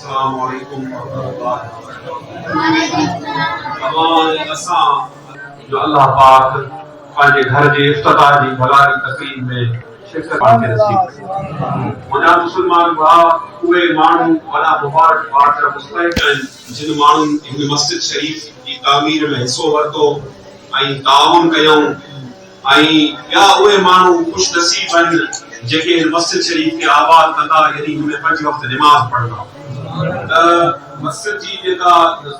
अस्सलामु अलैकुम वरहमतुल्लाहि वबरकातुहू। असां जो अल्लाह पाक पंहिंजे घर जे इफ्तिताह जी भलारी तकरीब में शिरकत के नसीब मुंहिंजा मुस्लमान भाउ उहे माण्हू वॾा मुबारकबाद जा मुस्तहिक आहिनि जिन माण्हुनि हिन मस्जिद शरीफ जी तामीर में हिसो वरितो ऐं ताउन कयूं ऐं ॿिया उहे माण्हू ख़ुश नसीब आहिनि जेके हिन मस्जिद शरीफ खे आबाद कंदा यानी हिन में 5 वक्त नमाज़ पढ़ंदा। मस्जिद जी जेका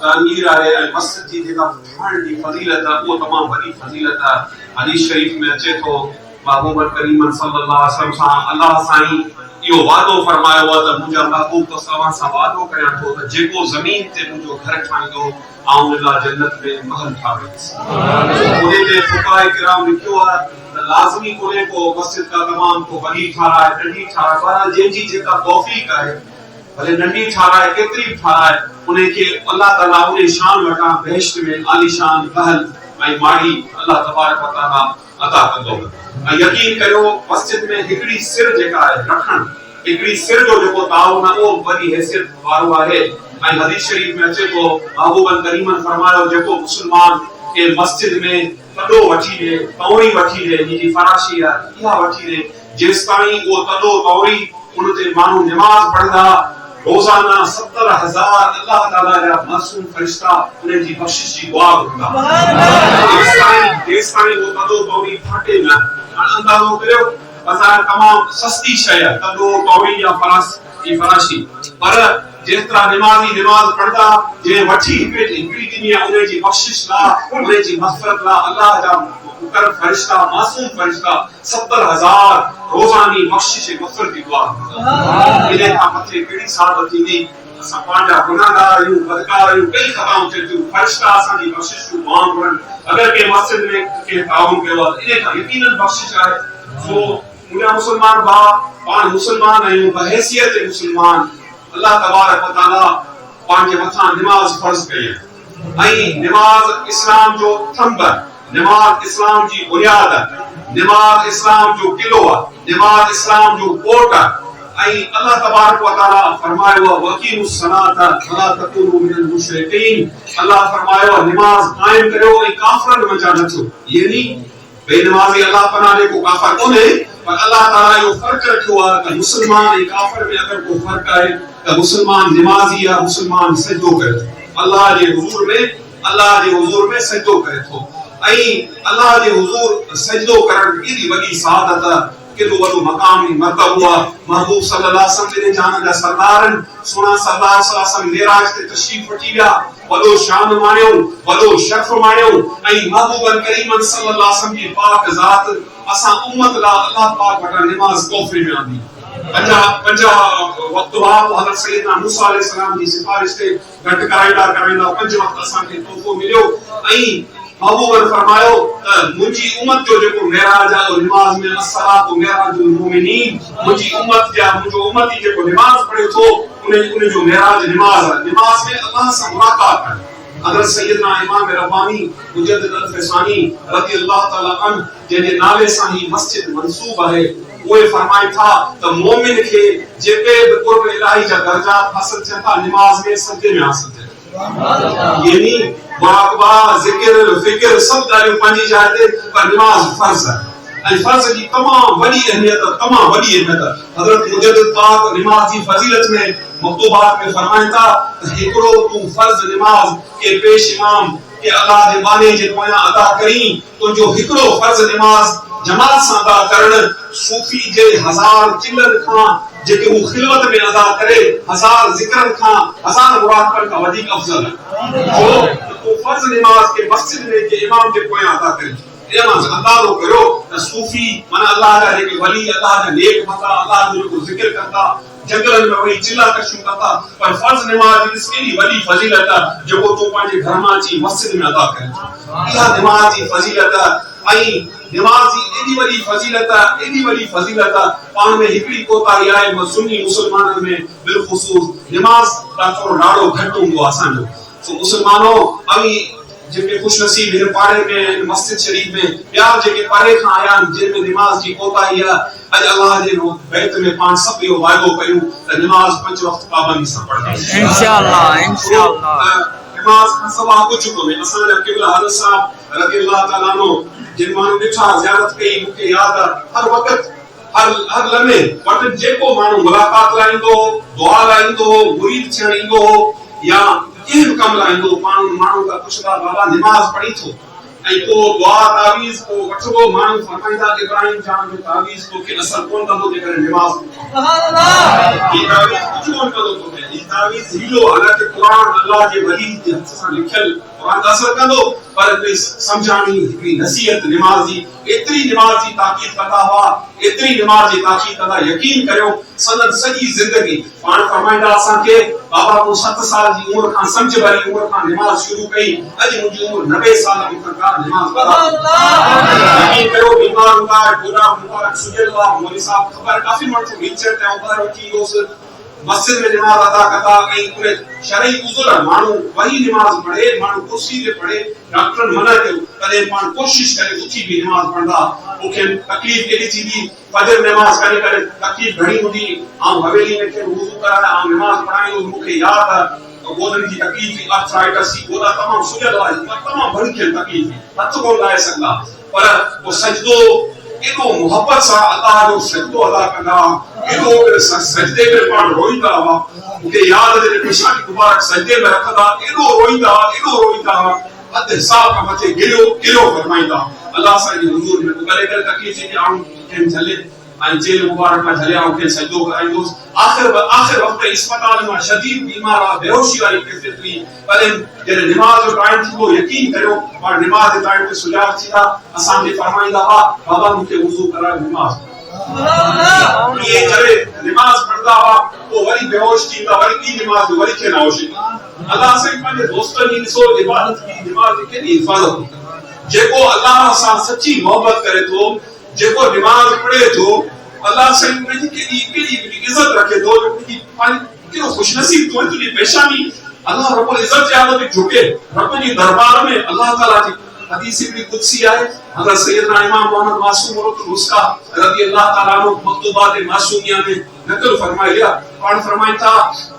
तामीर आहे ऐं मस्जिद जी जेका ठहण जी फज़ीलत आहे उहो तमामु वॾी फज़ीलत आहे। हदीस शरीफ में अचे थो महबूब करीम सल्लल्लाहु अलैहि वसल्लम सां अल्लाह साईं इहो वादो फरमायो आहे त मुंहिंजा महबूब तो तव्हां सां वादो कयां थो त जेको ज़मीन ते मुंहिंजो घर ठाहींदो आउं उन लाइ जन्नत में महल ठाहींदुसि। उन ते फुक़हाए किराम लिखियो आहे त लाज़मी कोन्हे को मस्जिद का तमामु को वॾी ठाराए नंढी ठाराए पर जंहिंजी जेका तौफ़ीक़ आहे भले नंढी ठाराए केतिरी बि ठाराए उनखे अल्लाह ताला उन शान वटां बहिश्त में आलीशान महल ऐं माड़ी अल्लाह तबारक व तआला अता कंदो। ऐं यकीन कयो मस्जिद में हिकड़ी सिर जेका आहे रखण हिकड़ी सिर जो जेको ताउन आहे उहो वॾी हैसियत वारो आहे। ऐं हदीस शरीफ में अचे थो महबूब करीम फरमायो जेको मुस्लमान के मस्जिद में तॾो वठी ॾे तौरी वठी ॾे जी फराशी आहे इहा वठी ॾे जेसिताईं उहो तॾो तौरी उन ते माण्हू नमाज़ पढ़ंदा रोज़ाना 70,000 अल्लाह ताला जा मासूम फरिश्ता उन जी बख़्शिश जी दुआ घुरंदा। जेसिताईं वो तॾो तौरी फाटे न। अंदाज़ो करियो असां तमामु सस्ती शइ आहे तॾो तौरी या फराशी पर जेतिरा निमाज़ी नमाज़ पढ़ंदा जे वठी हिकड़ी ॾिनी आहे उन जी बख़्शिश लाइ उन जी मग़फ़िरत लाइ अल्लाह जा मुक़ररब फरिश्ता मासूम फरिश्ता 70,000 रोज़ानी बख़्शिश मग़फ़िरत जी दुआ इन खां मथे कहिड़ी साहब थींदी असां पंहिंजा गुनाहगार आहियूं बदकार आहियूं कई ख़ताऊं थियूं फरिश्ता असांजी बख़्शिश जूं दुआऊं घुरनि अगरि के मस्जिद में के ताउन कयो आहे इन खां यकीनन बख़्शिश आहे। सो मुंहिंजा मुस्लमान भाउ पाण मुस्लमान आहियूं बहैसियत मुस्लमान अल्लाह तबारक व तआला पंहिंजे मथां नमाज़ फर्ज़ कई ऐं नमाज़ इस्लाम जो थंब नमाज़ इस्लाम जी बुनियाद नमाज़ इस्लाम जो किलो आहे नमाज़ इस्लाम जो कोट ऐं अल्लाह तबारक व तआला फरमायो वक़ीमुस सलात वला तकुनु मिनल मुशरिकीन अल्लाह फरमायो नमाज़ कायम करियो ऐं काफ़िरनि मंझां न थियो यानी बेनमाज़ी अल्लाह पनाह ॾे को काफ़िर कोन्हे पर अल्लाह ताला इहो फ़र्क़ रखियो आहे त मुस्लमान ऐं काफ़िर में अगरि को फ़र्क़ आहे त मुस्लमान नमाज़ी आहे मुस्लमान सजदो करे थो अल्लाह जे हुज़ूर में सजदो करे थो ऐं अल्लाह जे हुज़ूर सजदो करण केॾी वॾी सआदत केॾो वॾो मक़ामी मर्तबो आहे। महबूब सल्लल्लाहु अलैहि वसल्लम जे जान जा सरदारनि सोना सरदार सल्लल्लाहु अलैहि वसल्लम मेराज ते तशरीफ़ वठी विया वॾो शान माणियो वॾो शर्फ़ माणियो ऐं महबूब करीम सल्लल्लाहु अलैहि वसल्लम जी पाक ज़ात असां उम्मत लाइ अल्लाह पाक वटां नमाज़ तोहफ़े में आंदी 50 वक्त बाद हज़रत सैयदना मूसा अलैहि सलाम जी सिफारिश ते घटि कराईंदा 5 वक्त असांखे तोहफ़ो मिलियो ऐं महबूब ने फरमायो मुझी उम्मत जो जेको मेराज आहे नमाज में अस्सलातु मेराजुल मोमिनीन मुझी उम्मत जा मुझो उम्मती जेको नमाज पढ़े थो उन जो मेराज नमाज आहे। नमाज में अल्लाह सां मुलाकात है। हज़रत सैयदना इमाम रब्बानी मुजद्दिद अल-फसानी रज़ी अल्लाह ताला अन जे नाले सां ही मस्जिद मंसूब है उहे फरमाइन था त मोमिन खे जेके बि क़ुर्ब इलाही जा दर्जात हासिल थियनि था नमाज में सजदे में हासिल थियनि यानी मुराक़बा ज़िक्र फ़िक्र सब ॻाल्हियूं पंहिंजी जाइ ते पर नमाज फर्ज़ है ऐं फर्ज़ जी तमामु वॾी अहमियत हज़रत मुजद्दिद पाक नमाज जी फज़ीलत में मक्तूबात में फरमाइन था त हिकिड़ो तूं फर्ज़ नमाज के पेश इमाम के अल्लाह जे बाने जे पोयां अदा करी तुंहिंजो हिकिड़ो फर्ज़ नमाज जमात सां अदा करण सूफ़ी जे 1000 चिल्लनि खां जेके वो खिलवत में अदा करे 1000 ज़िक्रन खां 1000 मुराक़बन का वधीक अफजल है। जो तो फर्ज़ नमाज के मस्जिद में के इमाम के पोयां अदा करे नमाज अंदाज़ो करो त सूफ़ी माना अल्लाह जा जेके वली अल्लाह जा नेक बंदा अल्लाह जो जेको ज़िक्र कंदा जंगलन में वही चिल्ला कशियूं कंदा पर फर्ज़ नमाज जी केॾी वॾी फज़ीलत आहे जेको तूं पंहिंजे घर मां अची मस्जिद में अदा करे इहा नमाज जी फज़ीलत ऐं नमाज जी एॾी वॾी फज़ीलत पाण में हिकड़ी कोताही आहे सुन्नी मुस्लमाननि में बिलख़ुसूस नमाज ॾाढो घटि हूंदो आहे असांजो। सो मुस्लमानो ऐं जिनके खुश नसीब इन पारे में मस्जिद शरीफ में प्यार जेके पारे खां आया जिन में नमाज जी कोताही है अज अल्लाह जे बैत में पांच सब यो वायदो कयो त नमाज पंज वक्त पाबंदी से पढ़दा इंशाअल्लाह इंशाअल्लाह नमाज का सवा कुछ को में असल किबला हज़रत साहब रज़ी अल्लाह तआला नो जिन मानो ॾिठा ज़ियारत कई मुके याद हर वक्त हर लम्हे वटि जेको माण्हू मुलाक़ात लाइ ईंदो दुआ लाइ ईंदो मुरीद थियण ईंदो या कंहिं कम लाइ ईंदो माण्हू का पुछदा बाबा नमाज पढ़ी थो ऐं को दुआ तावीज़ को वठबो माण्हू फरमाईंदा इब्राहिम जान जो तावीज़ को के असर कोन कंदो जे करे नमाज सुभान अल्लाह ई तावीज़ कुछ कोन कंदो तो ई तावीज़ हीलो हालांकि कुरान अल्लाह जे वली जे हथ सां लिखियल कुरान असर कंदो पर कोई समझानी हिकड़ी नसीहत नमाज जी एतरी नमाज जी ताकीद कंदा हुआ एतरी नमाज जी ताकीद कंदा यकीन करियो सदन सजी जिंदगी पाण फरमाईंदा असां के बाबा को 7 साल जी उम्र खां समझ वारी उम्र खां नमाज शुरू कई अज मुजी उम्र 90 साल मुकरर नमाज पढ़ा यकीन करियो बीमार हुआ पूरा मुबारक सुजल्ला मौलवी साहब खबर काफी माण्हू वीलचेयर ते ऊपर वठी वियोस मस्जिद में नमाज अदा करता ऐं पूरे शरई उज़ूर माण्हू वही नमाज पढ़े माण्हू कुर्सी ते पढ़े डॉक्टर मना कयो तॾहिं पाण कोशिश करे उथी भी नमाज पढ़ंदा मूंखे तकलीफ़ केॾी थींदी फजर नमाज करे करे तकलीफ़ घणी हूंदी ऐं हवेली में के वुज़ू कराया ऐं नमाज पढ़ायो मूंखे यादि आहे गोदन की तकलीफ़ आर्थराइटिस की गोदा तमाम सुजल आहे तमाम भरी खेल तकलीफ़ हथ कोन लाए सघंदा पर वो सजदो एॾो मोहब्बत सां अल्लाह जो सजदो अदा कंदा एॾो सजदे में पाण रोईंदा हुआ मूंखे यादि आहे पेशानी मुबारक सजदे में रखंदा एॾो रोईंदा हद हिसाब खां मथे गिरियो फरमाईंदा अल्लाह सां जे हुजूर में करे करे तकलीफ़ जे आऊं के झले ऐं जेल मुबारक में झलिया के सजदो कराईंदोस आखिर वक्त अस्पताल में शदीद बीमार आ बेहोशी वाली कैफियत हुई पर जॾहिं नमाज जो टाइम थी यकीन करियो पाण नमाज जे टाइम ते सुजाग थींदा असां खे फरमाईंदा हुआ बाबा मूंखे वुज़ू कराए नमाज ये करे नमाज पढ़दा हुआ वो वरी बेहोश थींदा वरी की नमाज वरी के नाओश अल्लाह से पंहिंजे दोस्तनि जी ॾिसो इबादत की नमाज की केॾी हिफ़ाज़त जेको अल्लाह सां सच्ची मोहब्बत करे थो जेको नमाज पढ़े थो अल्लाह से उनकी केॾी इज्जत रखे थो उनकी केॾो खुशनसीब तो तुझी पेशानी अल्लाह रब्बुल इज्जत जे आगे झुके रब जी दरबार में अल्लाह ताला जी हदीस की कुदसी है हज़रत सैयदना इमाम मोहम्मद मासूम रुस्का रज़ी अल्लाह ताला अन्हु मक्तूबात मासूमिया में नकल फरमाया पान फरमाइता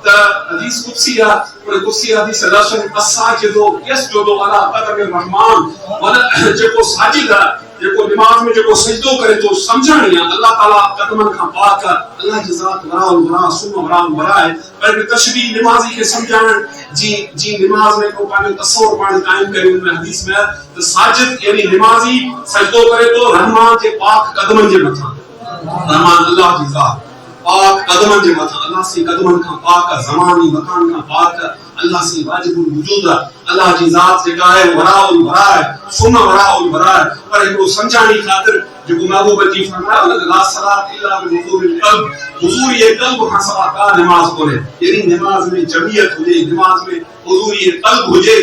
त हदीस कुदसी है और कुदसी हदीस रसूल असाजिदो यसजुदु अला कदम रहमान वला जेको साजिद है जेको नमाज में जेको सजदो करे तो समझणी है अल्लाह ताला कदमन का पाक अल्लाह की जात वराउल वरा सुम वराम वरा है पर तशबीह नमाजी के समझाण जी नमाज में को पाने तस्वर पाने कायम करे उनमें हदीस में तो साजिद यानी नमाजी सजदो करे तो रहमान के पाक कदमन जे मथा रहमान अल्लाह की जात पाक कदमन जे मथा अल्लाह से कदमन का पाक ज़मानी मकान का पाक अल्लाह से वाजिबुल वजूद अल्लाह की जात जेका है वराउल वरा है सुम वराउल वरा है पर इनको समझानी खातिर जो महबूब जी फरमाया ला सलात इल्ला बिहुजूरिल कल्ब हुजूर ये कल्ब का सवा का नमाज कोने यानी नमाज में जमीयत हुजे नमाज में हुजूर ये कल्ब हुजे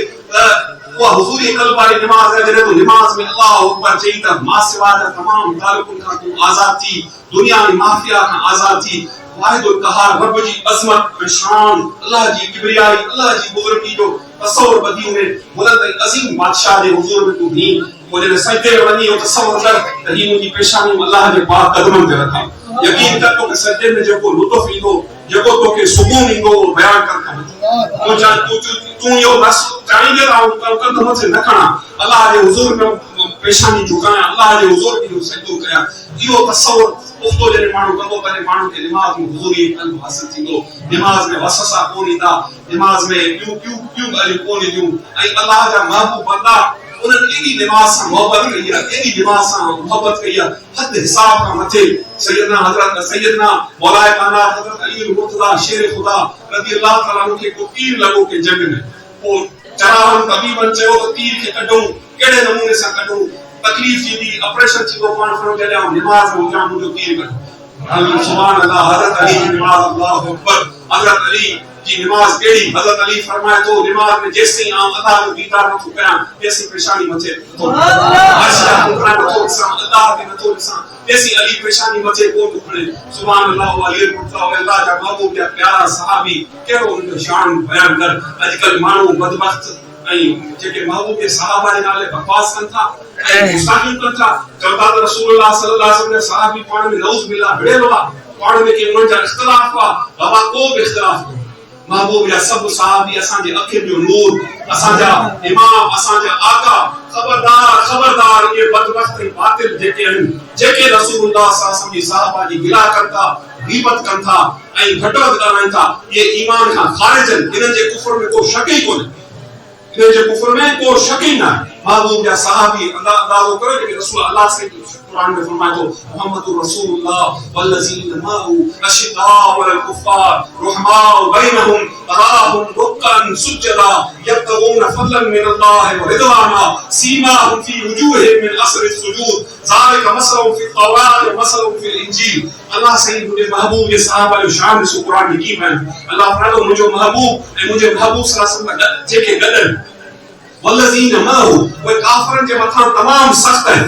वो हुजूर ये कल्ब वाली नमाज है जने तो नमाज में अल्लाह अकबर चई त मा सिवा जा तमाम ताल्लुकन का तू आजाद थी दुनिया में माफिया का आजाद थी वाहिदुल कहार रब जी अजमत शान अल्लाह जी किबरियाई अल्लाह जी बुजुर्गी जो तसव्वुर बदी में बुलंद अजीम बादशाह जे हुजूर में तू भी मुझे सजदे में वनी और तसव्वुर कर त ही मुजी पेशानी में अल्लाह के पाक कदमन पे रखा यकीन कर तो के सजदे में जो लुत्फ इंदो जो तो के सुकून इंदो बयान कर तो जा तू यो बस चाहेंगे तो कदम से न खणा अल्लाह के हुजूर में पेशानी झुकाया अल्लाह के हुजूर की सजदो कया यो तसव्वुर उस्तो जने मानू कंदो तने मानू के दिमाग में हुजूरी कल्ब हासिल थींदो नमाज में वसवसा कोन ईंदा नमाज में क्यों गाली कोन ईंदियूं ऐं अल्लाह जा महबूब बंदा उन्हनि एॾी नमाज सां मोहब्बत कई आहे एॾी नमाज सां मोहब्बत कई आहे हद हिसाब खां मथे सैयदना मौलाए कायनात हज़रत अली मुर्तज़ा शेर खुदा रज़ी अल्लाह ताला अन्हु के को तीर लगो के जंग में वो चरावन तबीबन चयो त तीर के कढूं केड़े नमूने सां कढूं तकलीफ थी ऑपरेशन थी वो पान फरो जले नमाज में जान मुझे तीर कर अल्लाह सुभान अल्लाह हज़रत अली की नमाज अल्लाहु अकबर हज़रत अली की नमाज केड़ी हज़रत अली फरमाए तो नमाज में जैसे आम अल्लाह को दीदार न तो कया जैसे पेशानी मचे तो अर्शा कुरान तो सा अल्लाह के न तो सा जैसे अली पेशानी मचे को टुकड़े सुभान अल्लाह व अली मुर्तज़ा अल्लाह जा महबूब या प्यारा सहाबी केरो उनके शान बयान कर आजकल मानो बदबख्त ऐं जेके महबूब के सहाबा जे नाले बकवास कनि था ऐं गुस्ताखी कनि था चवंदा त रसूलुल्लाह सल्लल्लाहु अलैहि वसल्लम सहाबी पाण में नऊज़ बिल्लाह विड़ियल हुआ पाण में के उन्हनि जा इख़्तिलाफ़ हुआ बाबा को बि इख़्तिलाफ़ कोन्हे महबूब या सब सहाबी असांजे अखियुनि जो नूर असांजा इमाम असांजा आका खबरदार खबरदार ये बदबख्त ऐं बातिल जेके आहिनि जेके रसूलुल्लाह सल्लल्लाहु अलैहि वसल्लम जी सहाबा जी गिला कनि था गीबत कनि था ऐं घटवध ॻाल्हाइनि था ये ईमान खां ख़ारिज आहिनि इन्हनि जे कुफ्र में को शक ई कोन्हे इन्हनि जे कुफ्र में को शक ई न आहे महबूब या सहाबी अंदाज़ो करो जेके रसूल अल्लाह से कुरान में फरमाए तो मुहम्मदुर रसूलुल्लाह वल्लज़ीना माहू अशिद्दाउ अलल कुफ़ार रुहमाउ बैनहुम तराहुम रुक्कन सुज्जदा यब्तगून फज़लन मिनल्लाहि व रिदवाना सीमाहुम फी वजूहिहिम मिन असरि सुजूद ज़ालिका मसलुहुम फी तौरात व मसलुहुम फिल इंजील अल्लाह से मुझे महबूब ये सहाबा जो शान सु कुरान में की है अल्लाह फरमाए मुझे महबूब ऐं मुझे महबूब सल्लल्लाहु अलैहि वसल्लम जेके गदन वल्लज़ीना माहू वे काफरन जे मथा तमाम सख्त है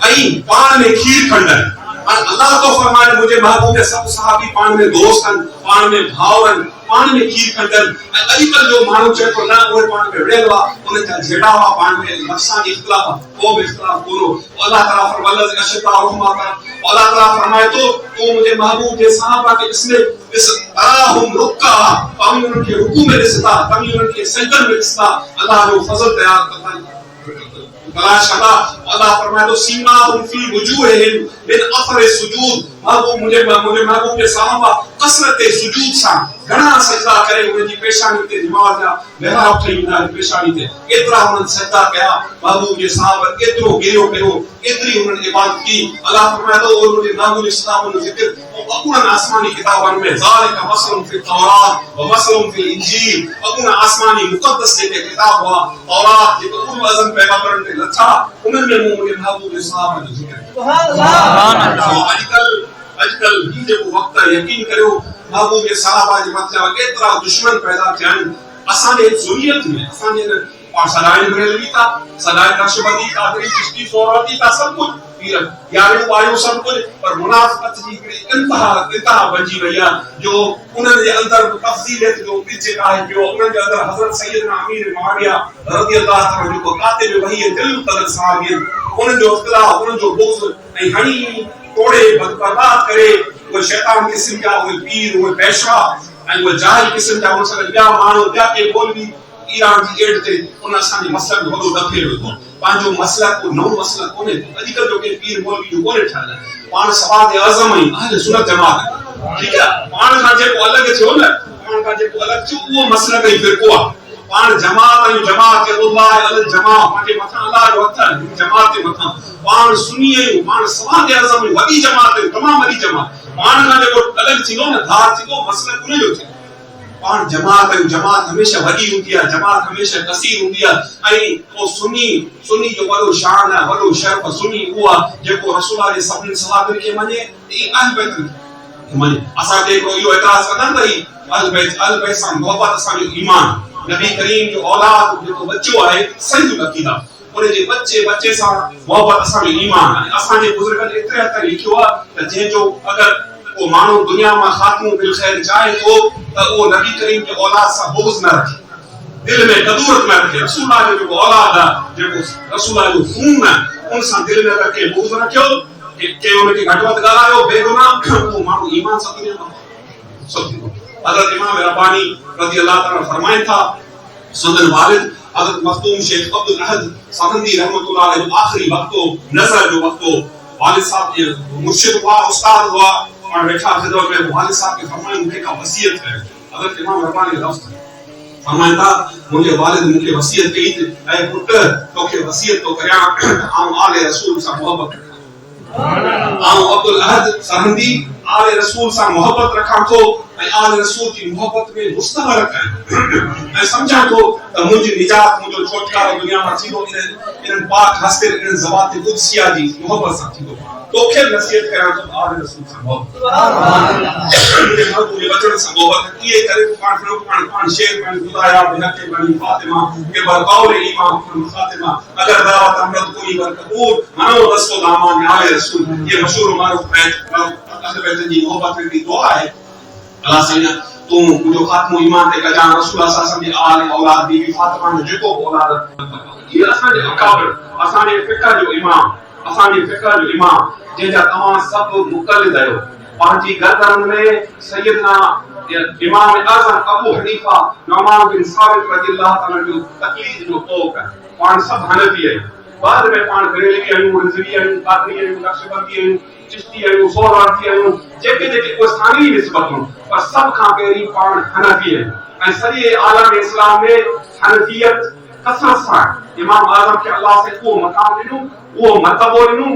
ऐं पाण में खीर खंडन अल्लाह तो फरमाए मुझे महबूब के सब सहाबी पाण में दोस्तन पाण में भावरन पाण में खीर खंडन अॼुकल्ह जो माण्हू चए थो न उहे पाण में विड़ियल हुआ उन जा झेड़ा हुआ पाण में नफ़्सानी इख़्तिलाफ़ को बि इख़्तिलाफ़ कोन्हो अल्लाह ताला फरमाए अशिद्दाउ अल्लाह ताला फरमाए तो मुझे महबूब के सहाबा के इस तराहुम रुक्का तव्हां उन्हनि खे रुकू में ॾिसंदा तव्हां उन्हनि खे सजदन में ॾिसंदा अल्लाह जो फज़ल तयार कंदा अल्लाह फरमाए तो सीमाहुम फी वजूहिहिम मिन असर सुजूद मुझे महबूब के सहाबा कसरत सुजूद सा घणा सजदा करे उन जी पेशानी ते नमाज जा मेहराब ठही वेंदा पेशानी ते एतिरा उन्हनि सजदा कया महबूब के सहाबा एतिरो गिरियो कयो एतिरी उन्हनि इबादत की अल्लाह फरमाए तो उन्हनि नामुल इस्लाम जो जिक्र अकुन आसमानी किताबन में ज़ालिका मसलुम फी तौरात व मसलुम फिल इंजील अकुन आसमानी मुक़द्दस जेके किताब हुआ तौरात जेके उल अज़म पैगंबरन ते लथा उन्हनि में मुझे महबूब के सहाबा जो जिक्र सुभान अल्लाह अजकल ही जेको वक्त यकीन करियो महबूब के सहाबा जे मथा एतिरा दुश्मन पैदा थिया आहिनि असांजे ज़ुरियत में असांजे और सदाई बरेलवी था सदाई नक्शबंदी कादरी चिश्ती सोहरावर्दी था सब कुछ पीर यारियों वारियों सब कुछ पर मुनाफिकत जी इंतहा बची वई आहे जो उन्हनि जे अंदर तफसीलियत जो पिच आहे पियो उन्हनि जे अंदर हज़रत सैयदना अमीर मुआविया रज़ियल्लाहु ताला जो कातिब वही दिल कदर सहाबी उन्हनि जो इख्तिलाफ उन्हनि जो बुग़्ज़ ऐं हणी तोड़े बर्बाद करे वो शैतान किस्म जा वो पीर वो पेशवा ऐं वो जाहिल किस्म जा उन सां ॿिया माण्हू ॿिया के मौलवी ईरान जी गेट ते उन असांजे मसलक वॾो दफ़े वेठो पंहिंजो मसलक को नओं मसलक कोन्हे अॼुकल्ह जो के पीर मौलवी जो कोन्हे ठहियल पाण सवाद आज़म ऐं अहले सुन्नत जमात ठीकु आहे पाण खां जेको अलॻि थियो न पाण खां जेको अलॻि थियो उहो मसलक ऐं फ़िरक़ो आहे पाण जमात ऐं जमात अल्लाह अल जमा पंहिंजे मथां अल्लाह जो हथ आहे जमात जे मथां पाण सुन्नी आहियूं पाण सवाद आज़म वॾी जमात आहियूं तमामु वॾी जमात पाण खां जेको अलॻि थींदो न धार थींदो मसलक उन जो थींदो पाण जमात ऐं जमात हमेशा वॾी हूंदी आहे जमात हमेशा कसीर हूंदी आहे ऐं वो सुन्नी जो वॾो शान आहे वॾो शर्फ सुन्नी उहो आहे जेको रसूल जे सभिनी सहाबनि खे मञे ऐं अहल बैत खे मञे असांखे हिकिड़ो इहो एतिराज़ कंदा भई अहल बैत सां मोहबत असांजो ईमान नबी करीम जो औलाद जेको बच्चो आहे सही अक़ीदा उन जे बच्चे सां मोहबत असांजो ईमान आहे असांजे बुज़ुर्गनि एतिरे हद ताईं लिखियो आहे त जंहिंजो अगरि को माण्हू दुनिया में खात्मो बिल खैर चाहे तो वो नबी करीम के औलाद सा बुग़्ज़ न रखे दिल में कदूरत न रखे रसूलुल्लाह जो औलाद जो रसूलुल्लाह जो खून है उन सा दिल में रखे बुग़्ज़ रखियो के उनके घटवत गालायो बेगुनाह वो माण्हू ईमान सां दुनिया में सत्य हज़रत इमाम रब्बानी रज़ियल्लाहु ताला फरमाइन था सदन वालिद हज़रत मखदूम शेख अब्दुल अहद सरहंदी रहमतुल्लाह अलैहि आखिरी वक्तो नज़र जो वक्तो वालिद साहब के मुर्शिद हुआ उस्ताद हुआ और बैठा खिदमत में वालिद साहब के फरमाए मुझे का वसीयत है हज़रत इमाम रब्बानी लफ्ज़ फरमाइंदा मुझे वालिद मुझे वसीयत कई थी ऐ पुट तोखे वसीयत तो करया आऊं आले रसूल सा मोहब्बत रखा आऊं अब्दुल अहद सरहंदी आले रसूल सा मोहब्बत रखा तो ऐ आले रसूल की मोहब्बत में मुस्तग़रक़ है ऐ समझा तो मुझे निजात मुझे छुटकारो दुनिया में थींदो इन पाक हस्ते इन ज़वात कुदसिया जी मोहब्बत सा थींदो तोखे नसीहत करा तो आले रसूल सा मोहब्बत सुभान अल्लाह मुझे महबूब वचन सा मोहब्बत ये करे पाण शेर पाण खुदाया बिहक बनी फातिमा के बरकौल इमाम फातिमा अगर दावत अमरत कोई बर कबूल मनो दस्तो दामान आले रसूल ये मशहूर मारूफ है अहले बैत की मोहब्बत की दुआ है अल्लाह सैयद तू मुझे खात्मो ईमान ते कजान रसूल सल्लल्लाहु अलैहि वसल्लम आल औलाद बीबी फातिमा जो जेको औलाद ये असां जे अकाबिर असां जे फिक्र जो इमाम असां जे फिक्र जो इमाम जेजा तमाम सब मुक़ल्लिद आयो पांची गर्दन में सैयदना इमाम आज़म अबू हनीफा नुमान बिन साबित रज़ियल्लाहु ताला जो तकलीद जो तौक है पान सब हनफी है बाद में पान बरेलवी आयूं रिजवी आयूं कादरी आयूं नक्शबंदी आयूं चिश्ती आयूं सोहरावर्दी आयूं जेके जेके को स्थानीय निस्बतूं पर सब खां पहिरीं पान हनफी है ऐं सॼे आलम इस्लाम में हनफियत कसरत सां इमाम आज़म के अल्लाह से वो मकाम ॾिनो वो मर्तबो ॾिनो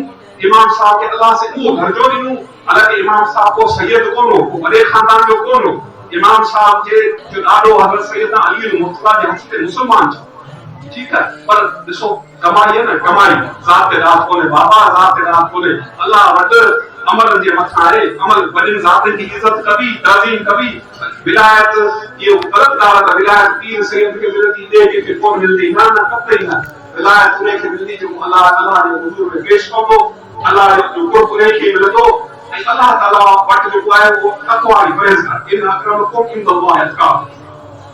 इमाम साहब के अल्लाह से वो दर्जो ॾिनो हालांकि इमाम साहब को सैयद कोनो को बड़े खानदान जो कोनो इमाम साहब जे जो ॾाढो हज़रत सैयदना अली मुर्तज़ा जे हक़ ते मुसलमान था ठीक है पर ॾिसो कमाई है ना कमाई ज़ात ते रात कोने बाबा ज़ात ते रात कोने अल्लाह वटि अमल जे मथां आहे अमल वॾिन ज़ातनि की इज्जत कबी ताज़ीम कबी विलायत ये गलत ॻाल्हि आहे विलायत पीर सैयद के मिलंदी ॿिए के कोन मिलंदी न न कतई न विलायत उन्हें के मिलंदी जो अल्लाह जे हुज़ूर में पेश कंदो अल्लाह जो कुर्ब उन्हें के मिलंदो ऐं अल्लाह ताला वटि जेको आहे वो तक़वा ऐं परहेज़गार इन अक्रमकुम इंदल्लाहि अत्क़ाकुम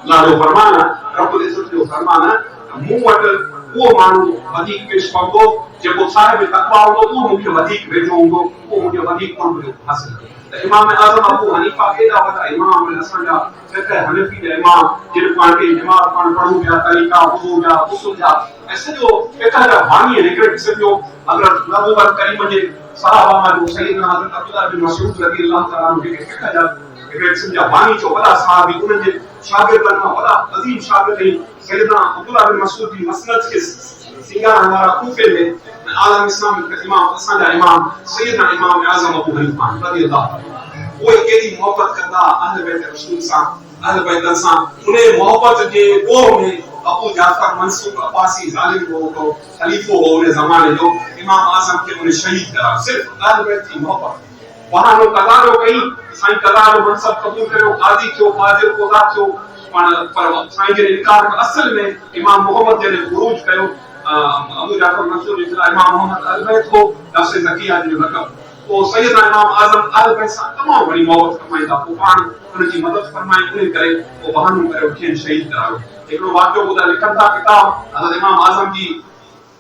अल्लाह जो फरमान आहे रब्बुल इज़्ज़त जो फरमान आहे मूं वटि वो माण्हू वधीक पेश कंदो जेको साहिब तक़वा हूंदो उहो मूंखे वधीक वेझो हूंदो उहो मुंहिंजो वधीक कुर्ब जो हासिल कंदो त इमाम आज़म अबू हनीफा केॾा वॾा इमाम आहिनि असांजा फिक़ह हनफी जा इमाम जिन पाण खे नमाज़ पाण पढ़ूं पिया तरीक़ा वुज़ू जा गुस्ल जा ऐं सॼो फिक़ह जा बानी आहिनि हिकिड़े क़िस्म जो हज़रत नबूवत करीम जे सहाबा मां जो सैयदना हज़रत अब्दुल्लाह बिन मसऊद रज़ियल्लाहु ताला अन्हु जेके फिक़ह जा हिकिड़े क़िस्म जा बानी जो वॾा सहाबी उन्हनि जे शागिर्दनि मां वॾा अज़ीम शागिर्द आहिनि सैयदना अब्दुल्लाह बिन मसऊद जी मसनद के सिंगार हमारा कूफे में आलम इस्लाम के इमाम असांजा इमाम सैयदना इमाम आज़म अबू हनीफा रज़ियल्लाहु ताला वो केडी मोहब्बत कंदा अहले बैत रसूल सां अहले बैत सां उन्हें मोहब्बत जे ओ में अबू जाफर मंसूर अब्बासी जालिम हो खलीफो हो उन ज़माने जो इमाम आज़म के उन्हें शहीद करा सिर्फ अहले बैत की मोहब्बत वहां नो कदारो कई साईं कदारो मनसब कबूल करो काजी थियो फाजिल कोदा थियो पर साईं जे इनकार असल में इमाम मोहम्मद जे गुरूज कयो अबू जाफर मंसूर इमाम मोहम्मद अहले बैत को नफ्स ज़किया जो लक़ब तो सैयदना इमाम आज़म अहले बैत सां तमाम बड़ी मोहब्बत कमाईंदा पोइ पाण उनजी मदद फरमाई उन करे पोइ बहानो करे उठियनि शहीद करायो हिकिड़ो वाक़ियो ॿुधा लिखनि था किताब हज़रत इमाम आज़म जी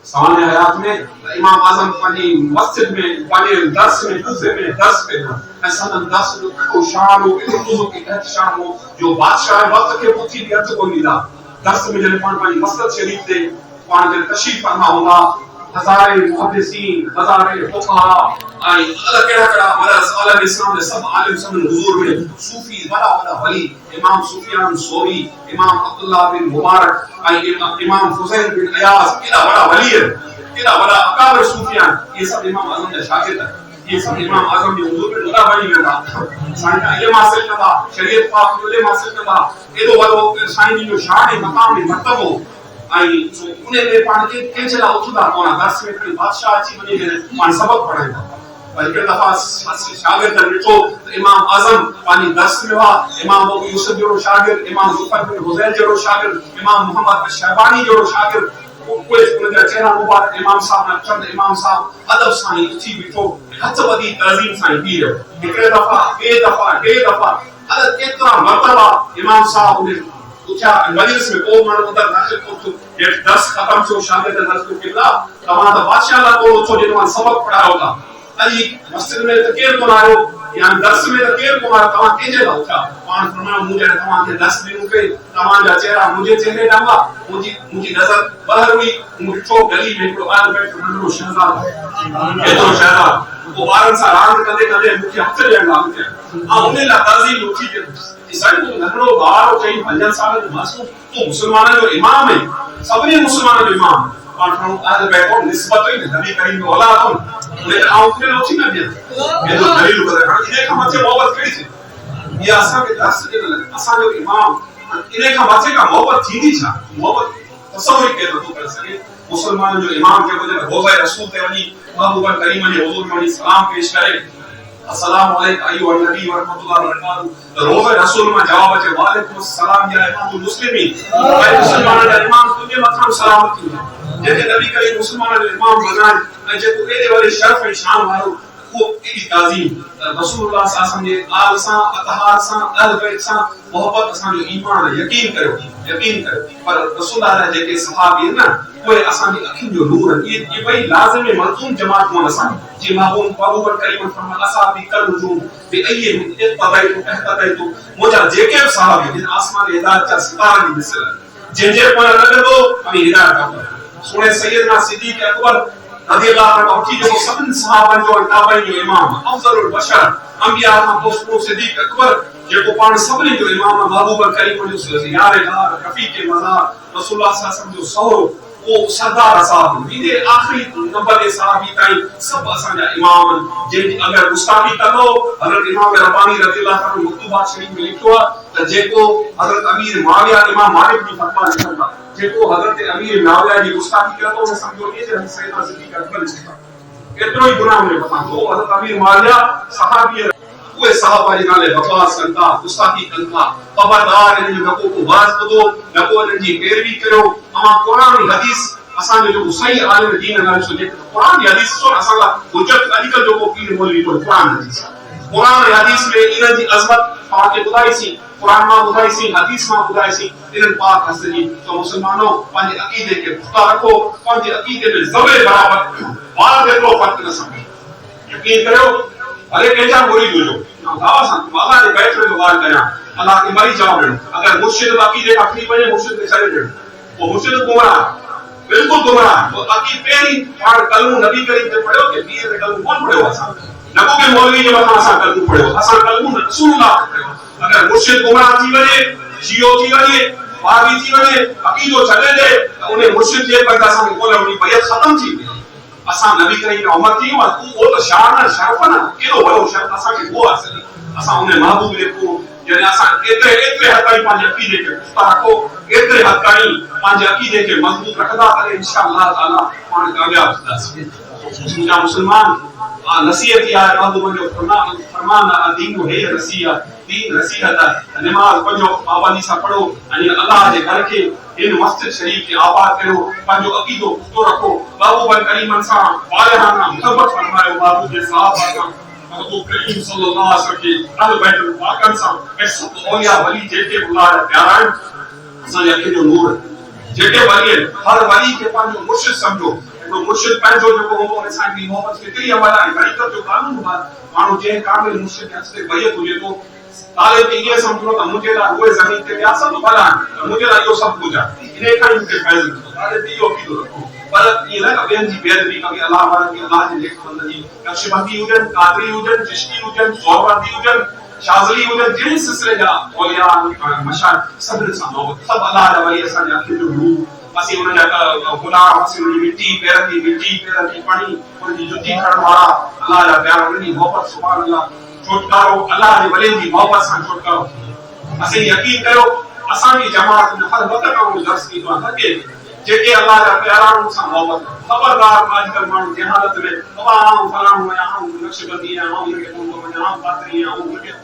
सवाने हयात में इमाम आज़म पंहिंजी मस्जिद में पंहिंजे दर्स में कुफ़े में दर्स कयो ऐं सदन दर्स जो एॾो शान हो एॾो बुज़ुर्ग एहतशाम हो जो बादशाह वक़्त खे पुछी बि हथ कोन ॾींदा दर्स में जॾहिं पाण पंहिंजी मस्जिद शरीफ़ ते पाण जॾहिं तशरीफ़ फरमा हूंदा हज़ारे मुहद्दिसीन हज़ारे फुक़हा आई अलग केड़ा मरस आलम इस्लाम ने सब आलिम सब हुजूर में सूफी बड़ा बड़ा वली इमाम सुफियान सोरी इमाम अब्दुल्लाह बिन मुबारक आई इमाम हुसैन बिन अयाज केड़ा बड़ा वली है केड़ा बड़ा अकाबर सुफियान ये सब इमाम आज़म के शागिर्द है ये सब इमाम आज़म के हुजूर में बड़ा वली वेंदा साईं का इल्म हासिल कंदा शरीयत पाक जो इल्म हासिल कंदा एडो वडो साईं जो शान मकाम मर्तबो आई उन्हें में पाण के चला उठदा कोना दर्स में कोई बादशाह अची वने ने पाण सबक पढ़ाईंदा पर एक दफा शागिर्द ॾिठो इमाम आज़म पानी दर्स में हुआ इमाम अबू यूसुफ जो शागिर्द इमाम ज़ुफर बिन हुज़ैल जो शागिर्द इमाम मोहम्मद बिन शहबानी जो शागिर्द कोई उनजा चेहरा मुबारक इमाम साहब ने चंद इमाम साहब अदब सां उठी बीठो हथ वधी तज़ीम सां पी रहियो हिकड़े दफा टे दफा अरे केतिरा मर्तबा इमाम साहब ने पूछा मजलिस में को माण्हू अंदर दाख़िल को थियो ये दर्स खत्म थियो शागिर्द दर्स को किला तव्हां त बादशाह ला को उथो जे तव्हां सबक पढ़ायो था अली मस्जिद में त केर कोन आयो या दर्स में त केर कोन आयो तव्हां केजे ला उठा पाण फरमायो मुझे तव्हां के दर्स ॾिनो पे तव्हां जा चेहरा मुझे चेहरे ॾांगा मुझी नज़र ॿाहिर हुई मुठो गली में हिकिड़ो आल बैठ नंढो शहज़ाद एतिरो शहज़ाद वो ॿारनि सां रांदि कंदे कंदे मूंखे हथ ॾियण लॻा ऐं उन लाइ तज़ीम उथी साईं तू नंढड़ो ॿार चई 5 साल जो मासूम तू मुसलमाननि जो इमाम है सभिनी मुसलमाननि जो इमाम पाण खणो आल बैठो निस्बत ही नबी करीम जो औलाद हो उन्हें आउं के उथी न दिया ये तो दलील ॿुधाए हाणे इने खां मथे मोहब्बत कहिड़ी थी ये असां खे दर्स ॾिनल असां जो इमाम इने खां मथे का मोहब्बत थींदी छा मोहब्बत तसव्वुर के नथो करे सघे मुसलमान जो इमाम जेको जॾहिं रोज़ा रसूल ते वञी महबूबा करीम जे हुज़ूर में वञी सलाम पेश करे अस्सलाम वालेकुम अय्युहा नबी व रहमतुल्लाहि व बरकातहू रोज़ा रसूल में जवाब अचे वालेकुम अस्सलाम या इमामुल मुस्लिमीन ऐं मुसलमान जा इमाम तुंहिंजे मथां सलामती जेके नबी करीम मुसलमान जो इमाम बनाए ऐं जेको एॾे वॾे शर्फ़ ऐं शान वारो वो एडी ताज़ीम रसूलुल्लाह सल्लल्लाहु अलैहि वसल्लम आल सा अतहार सा अहल बैत सा मोहब्बत असां जो ईमान यकीन करो पर रसूलुल्लाह जे के सहाबी ना वो असां जी अखिन जो नूर ये भाई लाजिम मलजूम जमात को असां जी माहून पाबूबन करीम फरमा असाबी कल नजूम बे अये इत्तबाइतु अहतबाइतु मोजा जेके सहाबी जिन आसमान हिदायत जा सितारा दी मिसल जे को लगदो हमें हिदायत का सुने सैयदना सिद्दीक अकबर रज़ी अल्लाह अन्हु उठी जो सभिनी सहाबन जो ताबईन जो इमाम अफजलुल बशर अंबिया खां पोइ सिद्दीक अकबर जेको पाण सभिनी जो इमाम महबूब करीम जो यारे दार रफीक मज़ार रसूलुल्लाह सल्लल्लाहु अलैहि वसल्लम जो सहुरो वो सरदार साहब इने आखिरी नंबर के सहाबी ताई सब असा जा इमाम जे अगर गुस्ताखी करो हजरत इमाम रब्बानी रज़ी अल्लाह अन्हु मक्तूबात शरीफ में लिखो त जेको हजरत अमीर मुआविया इमाम मालिक की फतवा लिखंदा जेको हजरत अमीर मुआविया की गुस्ताखी करतो उन समझो ये जे सैयदना सिद्दीक अकबर लिखा एतरो ही गुनाह में पता तो हजरत अमीर मुआविया सहाबी वो सहाबा जी नाले बकवास करता गुस्ताखी करता खबरदार इन जो नको को बात को नको इन जी पैरवी करो अमा कुरान हदीस असा जो सही आलिम दीन नाले सो जे कुरान हदीस सो असा ला हुज्जत अलिकल जो को पीर मौलवी को कुरान हदीस में इन जी अजमत पाके बुधाई सी कुरान में बुधाई सी हदीस में बुधाई सी इन पाक हसनी तो मुसलमानों पांजे अकीदे के पुख्ता रखो पांजे अकीदे में जबे बराबर बात देखो फर्क न समझो यकीन करो अरे केजा मुरीद हो जो दावा सा अल्लाह के बैठ में दुआ करा अल्लाह के मरी जाओ अगर मुर्शिद अकीदे का खली बने मुर्शिद के छड़े दे वो मुर्शिद गुमराह बिल्कुल गुमराह तो अकी पेरी और कलमू नबी करीम ने पढ़ो के पीर ने कलमू कौन पढ़ो असा नबो के मौलवी के बता असा कलमू पढ़ो असा कलमू रसूलुल्लाह पढ़ो अगर मुर्शिद गुमराह थी वने जियो थी वने वादी थी वने अकीदो छड़े दे तो उन्हें मुर्शिद जे पर असा को उनी बैत खत्म थी असा नबी करीम ने उम्मत थी वो तो शान शरफ ना केरो बड़ो शरफ असा के वो असली असा उन्हें महबूब ले को यानी असा एतरे हद ताईं पांजे अकीदे के पुख्ता रखो एतरे हद ताईं पांजे अकीदे के मजबूत रखदा करे इंशाअल्लाह ताला पाण कामयाब थींदासीं मुंहिंजा मुसलमान नसीहत या महबूब जो फरमान दीन है रसिया दीन नसीहत नमाज पढ़ो पाबंदी से पढ़ो यानी अल्लाह के घर के इन मस्जिद शरीफ के आबाद करो पंजो अकीदो पुख्तो रखो महबूब करीम सा वालिहाना मोहब्बत फरमायो महबूब के साहबा का महबूब करीम सल्लल्लाहु अलैहि वसल्लम के अहल बैत पाकन सा ए सब औलिया वली जेके अल्लाह जा प्यारा असा के जो नूर जेके वली हर वली के पंजो मुर्शिद समझो तो मुर्शिद पंजो जो हो इंसान की मोहब्बत फितरी हवाला है तरीकत जो कानून मानो जे कामिल मुर्शिद के हस्ते बैत हुजे तो ताले पे ये समझो तो मुझे ला वो जमीन के प्यासा तो भला मुझे ला यो सब पूजा इन्हें का इनके फैज ताले पे यो की तो रखो पर ये ना कबीर जी बेदरी कभी अल्लाह वाला की अल्लाह ने लेख बंदगी नक्शबंदी हुजन कादरी हुजन चिश्ती हुजन सोहबंदी हुजन शाज़ली हुजन जिन सिलसिले जा औलिया मशार सब सब अल्लाह दा वली असा जा के जो रूह असी उन जा गुलाम असी उन मिट्टी पैर की पानी उन जी जुती खण वाला अल्लाह दा प्यार उन जी मोहब्बत सुभान अल्लाह छुटकारो अल्लाह दे वली जी मोहब्बत से छुटकारो असी यकीन करो असा की जमात में हर वक्त का दर्स की तो लगे जेके अल्लाह का प्यारा उनसे मोहब्बत खबरदार आजकल मानो जहालत में तमाम फलाम में यहां नक्शबंदी यहां उनके तो यहां बातरी यहां उनके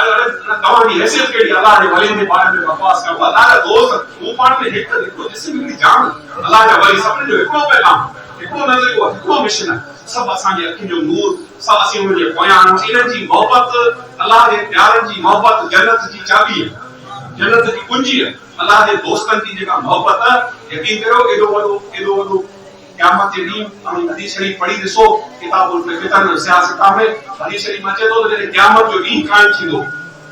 अरे तमाम हैसियत के लिए अल्लाह ने वली के बारे में बकवास कर अल्लाह का दोस्त वो पान में हिट देखो जिससे मेरी जान अल्लाह का वली सबने जो एको पैगाम एको नजरियो एको मिशन सब असा के अखि जो नूर सब असी उन जे बयान इन जी मोहब्बत अल्लाह के प्यारन जी मोहब्बत जन्नत की चाबी है जन्नत की कुंजी है अल्लाह के दोस्तन की जेका मोहब्बत है यकीन करो एडो वडो क़यामत के ॾींहुं हम हदीस शरीफ पढ़ी ॾिसो किताबुल फितन सियासत में हदीस शरीफ में अचे थो त क़यामत जो ॾींहुं कायम थींदो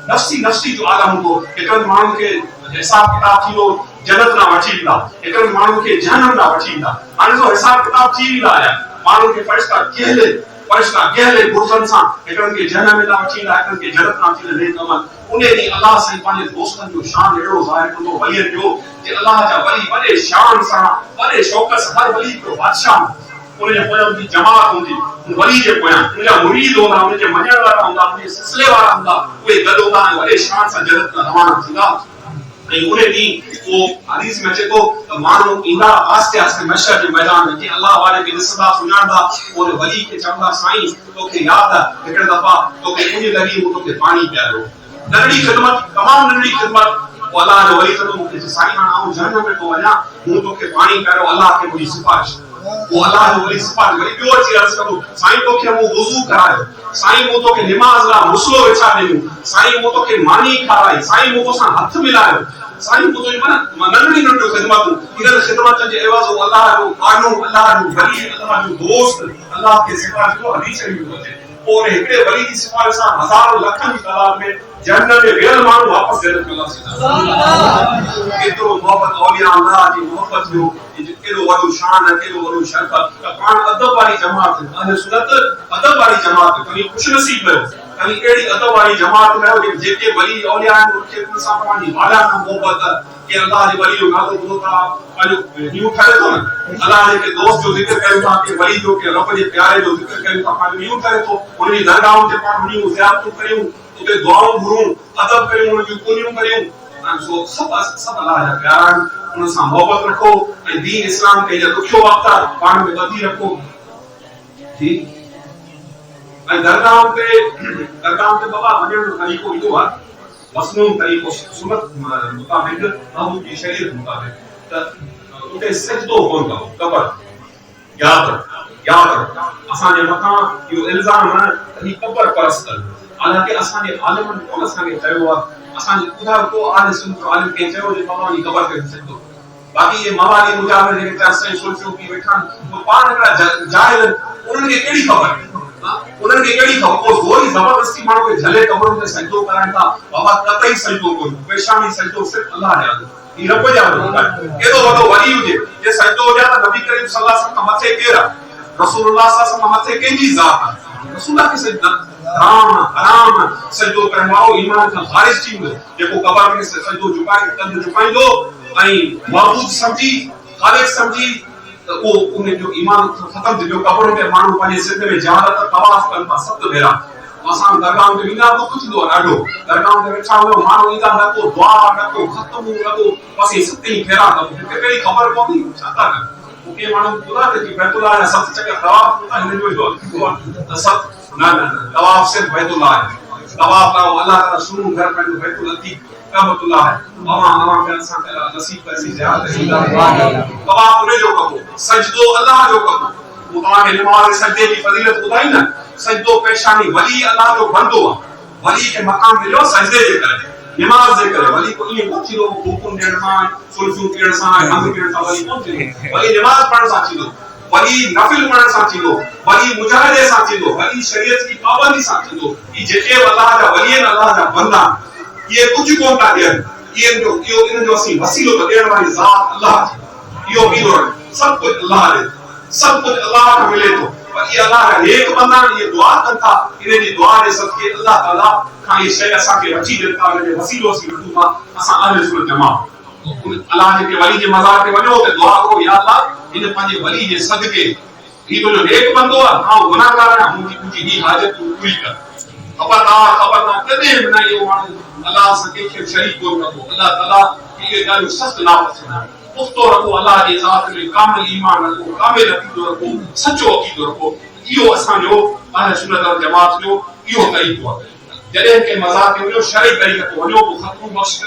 नफ़्सी जो आलम हूंदो हिकड़े माण्हू खे हिसाब किताब थींदो जन्नत ना वठी ईंदा हिकड़े माण्हू खे जहन्नम ना वठी ईंदा हाणे जो हिसाब किताब थी वेंदा आया माण्हू खे फरिश्ता गहले गुरजन सां हिकड़े खे जहन्नम में ना वठी ईंदा हिकड़े खे जन्नत ना वठी ईंदा कमल उन ॾींहुं अल्लाह साईं पंहिंजे दोस्तनि जो शान अहिड़ो ज़ाहिर कंदो वलीअ जो जे अल्लाह जा वली वॾे शान सां वॾे शौक़ सां हर वली जो बादशाह उन जे पोयां जी जमात हूंदी उन वली जे पोयां उन जा मुरीद हूंदा उन जे मञण वारा हूंदा उन जे सिलसिले वारा हूंदा उहे गॾु हूंदा ऐं वॾे शान सां जन्नत में रवाना थींदा ऐं उन ॾींहुं वो हदीस में अचे थो त माण्हू ईंदा आस्ते आस्ते महशर जे मैदान में जीअं अल्लाह वारे खे ॾिसंदा सुञाणंदा उन वली खे चवंदा साईं तोखे यादि आहे हिकिड़े दफ़ा तोखे मुंहिंजी लॻी मूं तोखे पाणी पियारियो नंढड़ी ख़िदमत तमाम नंढड़ी ख़िदमत अल्लाह जो वली चवंदो मूंखे साईं हाणे आऊं जहन्नम में थो वञा मूं तोखे पाणी पियारियो अल्लाह खे मुंहिंजी सिफारिश वो अल्लाह जो वली सिफात वली ॿियो अची अर्ज़ करो साईं तोखे मूं वुज़ू करायो साईं मूं तोखे निमाज़ लाइ मुसलो विछा ॾिनो साईं मूं तोखे मानी खाराई साईं मूं तोसां हथ मिलायो साईं मूं तुंहिंजी माना नंढड़ी नंढियूं ख़िदमतूं इन्हनि ख़िदमतनि जे एवज़ अल्लाह जो कानू अल्लाह जो वली अल्लाह जो दोस्त अल्लाह खे सिफात जो हदीस शरीफ़ हुजे और हिकिड़े वली जी सिफारिश सां हज़ारों लखनि जी तादाद में जन्नत में वियल माण्हू वापसि जन्नत में अल्लाह एतिरो मोहब्बत औलिया अल्लाह जी मोहब्बत जो केॾो वॾो शान आहे केॾो वॾो शरफ़ त पाण अदब वारी जमात अहले सुन्नत अदब वारी जमात कभी खुशनसीब कयो कभी अहिड़ी अदब वारी जमात में हो जेके वली औलिया आहिनि उनखे उन सां पंहिंजी वाला सां मोहब्बत के अल्लाह जे वली जो नालो ॿुधो था पंहिंजो न्यू ठहे थो न अल्लाह जे दोस्त जो ज़िक्र कयूं था के वली जो के रब जे प्यारे जो ज़िक्र कयूं था पंहिंजो न्यू ठहे थो उनजी दरगाहों ते पाण न्यू ज़ियारतूं करियूं उते दुआऊं घुरूं अदब करियूं उनजूं कुनियूं करियूं सो सब अल्लाह जा प्यारा आहिनि उन सां मोहब्बत रखो ऐं दीन इस्लाम के जा ॾुखियो वक़्त आहे पाण में ॿधी रखो ठीक ऐं दरगाहों ते बाबा वञण जो तरीक़ो इहो आहे मसनून तरीक़ो सुन्नत मुताबिक अहू की शरीयत मुताबिक त उते सजदो कोन करो कबर याद रखो असांजे मथां इहो इल्ज़ाम आहे त ही कबर परस्त हालांकि असांजे आलिमनि कोन असांखे चयो आहे असांजे ॿुधायो को आले सुन्नत आलिम खे चयो जे बाबा जी कबर ते सजदो बाक़ी ये मवाली मुजाहिद जेके चाहे सुल्फियों की वेठा वो पाण हिकिड़ा जाहिल उन्हनि खे कहिड़ी ख़बर उन्हनि खे कहिड़ी ख़बर वो ज़ोरी ज़बरदस्ती माण्हू खे झले कबरुनि ते सजदो कराइनि था बाबा कतई सजदो कोन पेशानी सजदो सिर्फ़ अल्लाह जा ही रब जा केॾो वॾो वली हुजे जे सजदो हुजे त नबी करीम सल्लल्लाहु अलैहि वसल्लम खां मथे केरु आहे रसूलुल्लाह सल्लल्लाहु अलैहि वसल्लम मथे कंहिंजी ज़ात आहे रसूल खे सजदा हराम सजदो करण वारो ईमान खां ख़ारिज थी वियो जेको कबर में सजदो झुकाए कंध झुकाईंदो ऐं मौजूद समझी खालिक समझी तो वो उन्हें जो ईमान खत्म थी वियो कबरों के माण्हू पंहिंजे सिंध में ज़ियारत तवाफ़ कनि था 7 भेरा असां दरगाह ते वेंदा तो कुछ दो ॾाढो दरगाह ते वेठा हुयो माण्हू ईंदा न को दुआ न को ख़त्म न को बस 7 ई भेरा त मूंखे कहिड़ी ख़बर पवंदी छा था कनि मूंखे माण्हू ॿुधा त कि बैतुल्लाह जा 7 चकर तवाफ़ था हिन जो त 7 न तवाफ़ सिर्फ़ बैतुल्लाह है तवाफ़ का अल्लाह ताला शुरू घर पंहिंजो बैतुल अतीक काबतुल्लाह है अवां के असां नसीब पैसी ज़ियारत ईंदा तवाफ़ उन जो कबो सजदो अल्लाह जो कबो वो तव्हांखे नमाज़ सजदे जी फज़ीलत ॿुधाई न सजदो पेशानी वली अल्लाह जो बंदो आहे वली के मकाम मिलियो सजदे जे करे नमाज जे करे वली को ईअं कोन थींदो हुकुम ॾियण सां सुल्फियूं पियण सां हंध पियण सां वली कोन थींदो वली नमाज पढ़ण सां थींदो वली नफिल पढ़ण सां थींदो वली मुजाहिदे सां थींदो वली शरीयत जी पाबंदी सां थींदो ई जेके अल्लाह जा वली आहिनि अल्लाह जा बंदा ये कुछ कोन था ॾियनि इन्हनि जो असीं वसीलो त ॾियण वारी ज़ात अल्लाह जी इहो ॿीलो सभु कुझु अल्लाह ॾे सभु कुझु अल्लाह खां मिले थो पर इहे अल्लाह जा नेक बंदा आहिनि इहे दुआ कनि था इन जी दुआ जे सदके अल्लाह ताला खां इहे शइ असांखे वठी ॾियनि था इन जो वसीलो असीं वठूं था असां अहले सुन्नत जमात अल्लाह जे वली जे मज़ार ते वञो त दुआ करो या अल्लाह इन पंहिंजे वली जे सदके ही तुंहिंजो नेक बंदो आहे मां गुनाहगार आहियां मुंहिंजी ही हाजत तूं पूरी कर खबरदार कॾहिं बि न इहो माण्हू अल्लाह सां कंहिंखे शरीक कोन रखो अल्लाह ताला इहे ॻाल्हियूं सख़्तु नापसंद आहिनि पुख़्तो रखो अल्लाह जी ज़ात में कामिल ईमान रखो कामिल अक़ीदो रखो सचो अक़ीदो रखो इहो असांजो अहले सुन्नत वल जमात जो इहो तरीक़ो आहे जॾहिं के मज़ार ते वञो शरई तरीक़े ते वञो को ख़त्मो बख़्श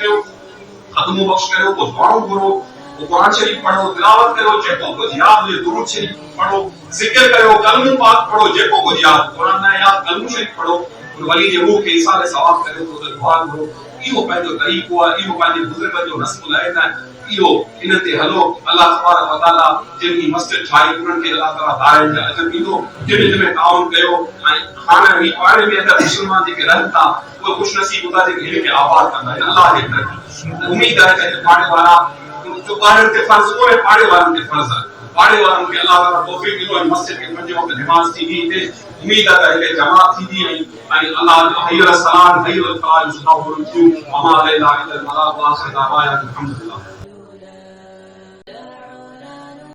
करियो को दुआऊं घुरो को कुरान शरीफ पढ़ो तिलावत करो जेको कुछ याद हुजे दुरूद शरीफ पढ़ो ज़िक्र कयो कलमो पाक पढ़ो जेको कुछ याद कुरान ना याद कलमो शरीफ पढ़ो उन वली जे रूह के इसाले सवाब करियो तो दुआ घुरो इहो पंहिंजो तरीक़ो आहे इहो पंहिंजे बुज़ुर्गनि जो नस्ल आहे न इहो इन ते हलो अल्लाह तबारक व तआला जिन मस्जिद ठाही उन्हनि खे अल्लाह ताला दारनि जा अजर ॾींदो जिन में ताउन कयो ऐं हाणे ही पाणे में अगरि मुस्लमान जेके रहनि था उहे ख़ुशनसीब हूंदा जेके हिन खे आबाद कंदा आहिनि अल्लाह जे तरफ़ उम्मीद आहे त पाणे वारा जो ॿारनि ते फ़र्ज़ कोन्हे पाड़े वारनि ते फ़र्ज़ आहे पाड़े वारनि खे अल्लाह ताला तौफ़ीक़ ॾींदो ऐं मस्जिद खे पंज वक़्त नमाज़ थींदी हिते उम्मीद आहे त हिते जमात थींदी ऐं अल्लाह जो हय्य अलसलाम हय्य अलफलाह जो सुठा थियूं अमा अलैना इल्लल मलाक व आख़िर दावाना अल्हम्दुलिल्लाह